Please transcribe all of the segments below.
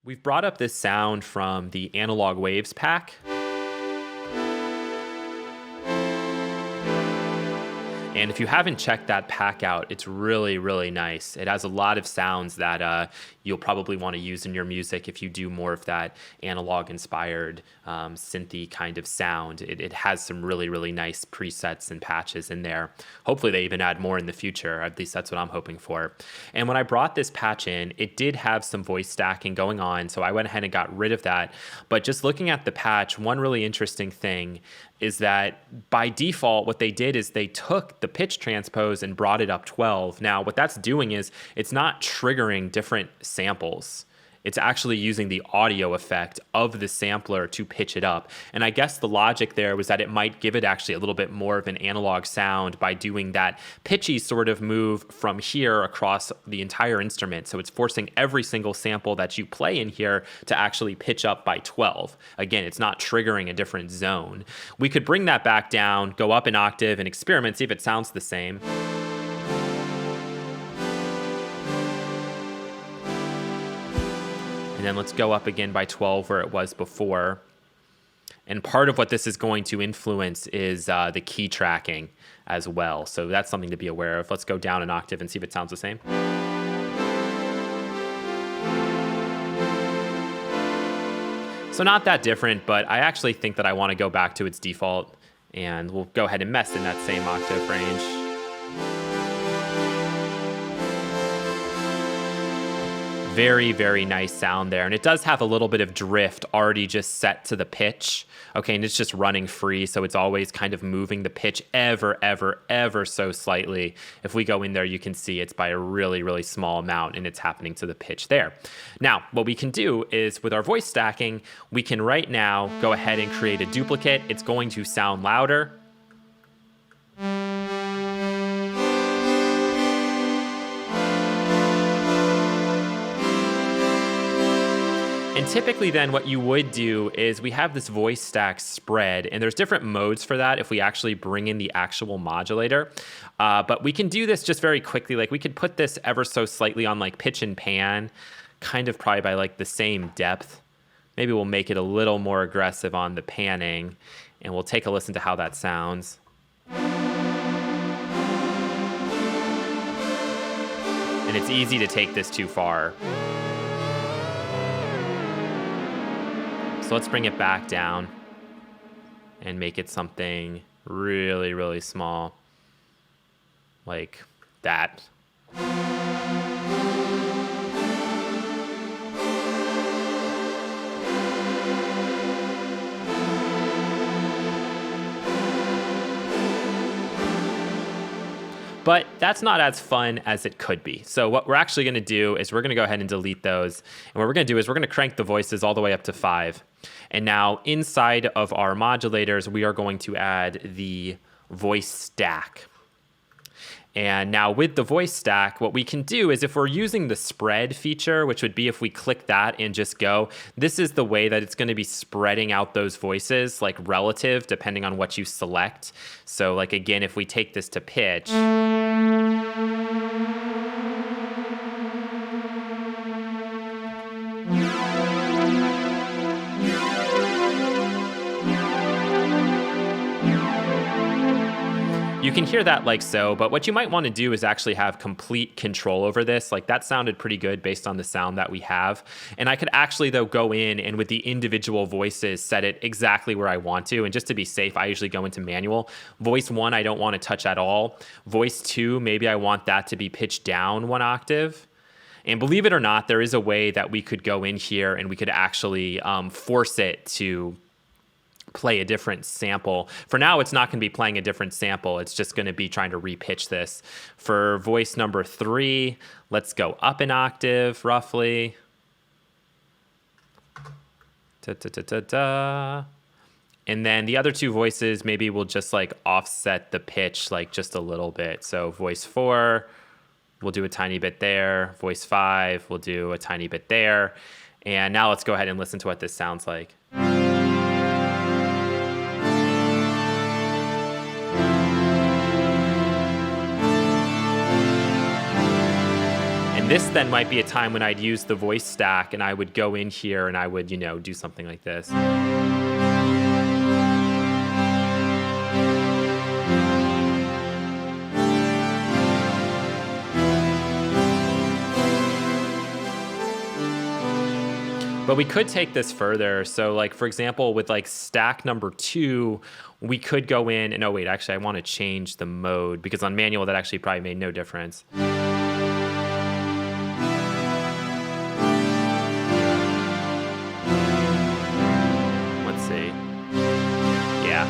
We've brought up this sound from the Analog Waves pack. And if you haven't checked that pack out, it's really, really nice. It has a lot of sounds that you'll probably want to use in your music if you do more of that analog-inspired synthy kind of sound. It has some really, really nice presets and patches in there. Hopefully they even add more in the future. At least that's what I'm hoping for. And when I brought this patch in, it did have some voice stacking going on, so I went ahead and got rid of that. But just looking at the patch, one really interesting thing is that by default, what they did is they took the pitch transpose and brought it up 12. Now, what that's doing is it's not triggering different samples. It's actually using the audio effect of the sampler to pitch it up. And I guess the logic there was that it might give it actually a little bit more of an analog sound by doing that pitchy sort of move from here across the entire instrument. So it's forcing every single sample that you play in here to actually pitch up by 12. Again, it's not triggering a different zone. We could bring that back down, go up an octave and experiment, see if it sounds the same. And then let's go up again by 12 where it was before. And part of what this is going to influence is the key tracking as well. So that's something to be aware of. Let's go down an octave and see if it sounds the same. So not that different, but I actually think that I want to go back to its default. And we'll go ahead and mess in that same octave range. Very, very nice sound there. And it does have a little bit of drift already just set to the pitch. Okay, and it's just running free, so it's always kind of moving the pitch ever so slightly. If we go in there, you can see it's by a really, really small amount, and it's happening to the pitch there. Now, what we can do is with our voice stacking, we can right now go ahead and create a duplicate. It's going to sound louder. And typically then what you would do is we have this voice stack spread, and there's different modes for that if we actually bring in the actual modulator. But we can do this just very quickly. Like we could put this ever so slightly on like pitch and pan, kind of probably by like the same depth. Maybe we'll make it a little more aggressive on the panning, and we'll take a listen to how that sounds. And it's easy to take this too far. So let's bring it back down and make it something really, really small, like that. But that's not as fun as it could be. So what we're actually going to do is we're going to go ahead and delete those. And what we're going to do is we're going to crank the voices all the way up to 5. And now inside of our modulators, we are going to add the voice stack. And now with the voice stack, what we can do is if we're using the spread feature, which would be if we click that and just go, this is the way that it's going to be spreading out those voices, like relative, depending on what you select. So like, again, if we take this to pitch, you can hear that like so, but what you might want to do is actually have complete control over this. Like that sounded pretty good based on the sound that we have. And I could actually though go in and with the individual voices set it exactly where I want to. And just to be safe, I usually go into manual. Voice 1, I don't want to touch at all. Voice 2, maybe I want that to be pitched down 1 octave. And believe it or not, there is a way that we could go in here and we could actually force it to play a different sample. For now, it's not going to be playing a different sample. It's just going to be trying to repitch this. For voice number 3, let's go up an octave, roughly. Da-da-da-da-da. And then the other 2 voices, maybe we'll just like offset the pitch like just a little bit. So voice 4, we'll do a tiny bit there. Voice 5, we'll do a tiny bit there. And now let's go ahead and listen to what this sounds like. And this then might be a time when I'd use the voice stack and I would go in here and I would, do something like this. But we could take this further. So like, for example, with like stack number 2, we could go in and, oh wait, actually I want to change the mode because on manual that actually probably made no difference. Let's see. Yeah.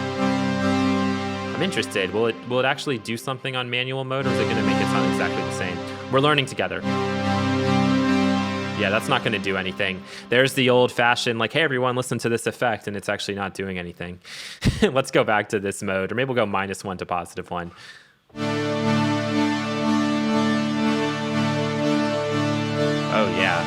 I'm interested. Will it actually do something on manual mode, or is it going to make it sound exactly the same? We're learning together. Yeah, that's not going to do anything. There's the old-fashioned, like, hey, everyone, listen to this effect, and it's actually not doing anything. Let's go back to this mode, or maybe we'll go -1 to +1. Oh, yeah.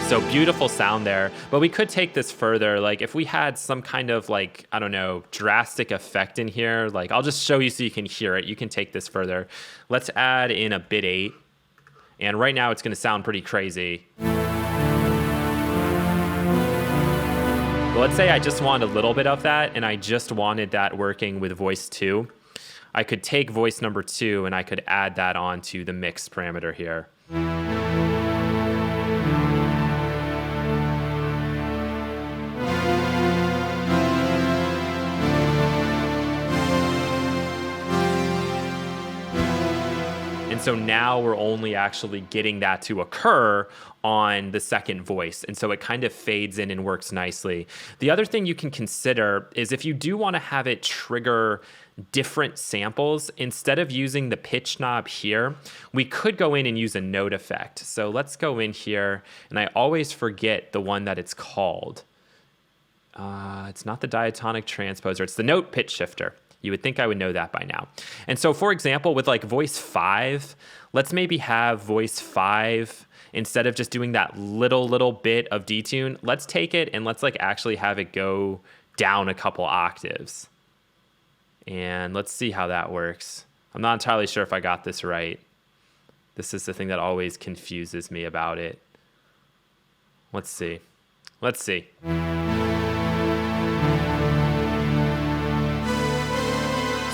So beautiful sound there, but we could take this further. Like if we had some kind of like, I don't know, drastic effect in here, like I'll just show you so you can hear it. You can take this further. Let's add in a bit 8. And right now it's gonna sound pretty crazy. But let's say I just want a little bit of that and I just wanted that working with voice 2. I could take voice number 2 and I could add that onto the mix parameter here. So now we're only actually getting that to occur on the second voice. And so it kind of fades in and works nicely. The other thing you can consider is if you do want to have it trigger different samples, instead of using the pitch knob here, we could go in and use a note effect. So let's go in here, and I always forget the one that it's called. It's not the diatonic transposer, it's the note pitch shifter. You would think I would know that by now. And so, for example, with like voice 5, let's maybe have voice 5, instead of just doing that little bit of detune, let's take it and let's like actually have it go down a couple octaves. And let's see how that works. I'm not entirely sure if I got this right. This is the thing that always confuses me about it. Let's see. Let's see.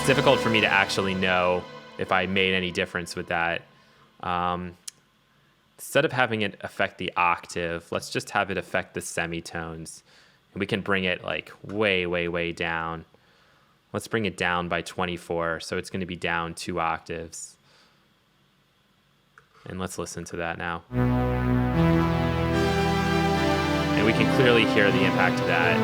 Difficult for me to actually know if I made any difference with that. Instead of having it affect the octave, let's just have it affect the semitones. And we can bring it like way down. Let's bring it down by 24, so it's going to be down 2 octaves. And let's listen to that now. And we can clearly hear the impact of that.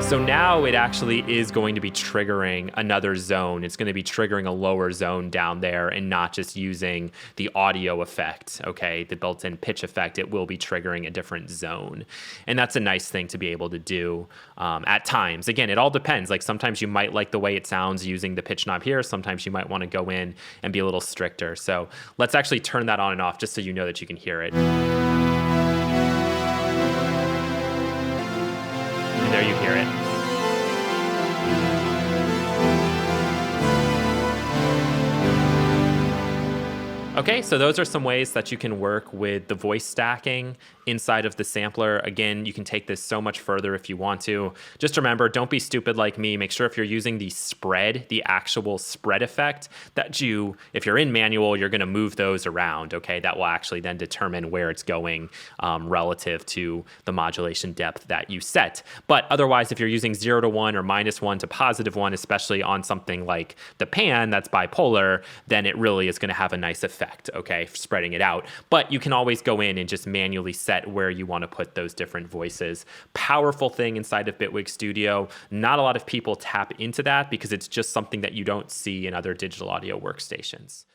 So now it actually is going to be triggering another zone. It's going to be triggering a lower zone down there and not just using the audio effect, okay? The built-in pitch effect, it will be triggering a different zone. And that's a nice thing to be able to do at times. Again, it all depends. Like sometimes you might like the way it sounds using the pitch knob here. Sometimes you might want to go in and be a little stricter. So let's actually turn that on and off just so you know that you can hear it. And there you hear it. Okay, so those are some ways that you can work with the voice stacking inside of the sampler. Again, you can take this so much further if you want to. Just remember, don't be stupid like me. Make sure if you're using the spread, the actual spread effect, that you, if you're in manual, you're gonna move those around, okay? That will actually then determine where it's going relative to the modulation depth that you set. But otherwise, if you're using 0 to 1 or -1 to +1, especially on something like the pan that's bipolar, then it really is gonna have a nice effect, okay, spreading it out. But you can always go in and just manually set where you want to put those different voices. Powerful thing inside of Bitwig Studio. Not a lot of people tap into that because it's just something that you don't see in other digital audio workstations.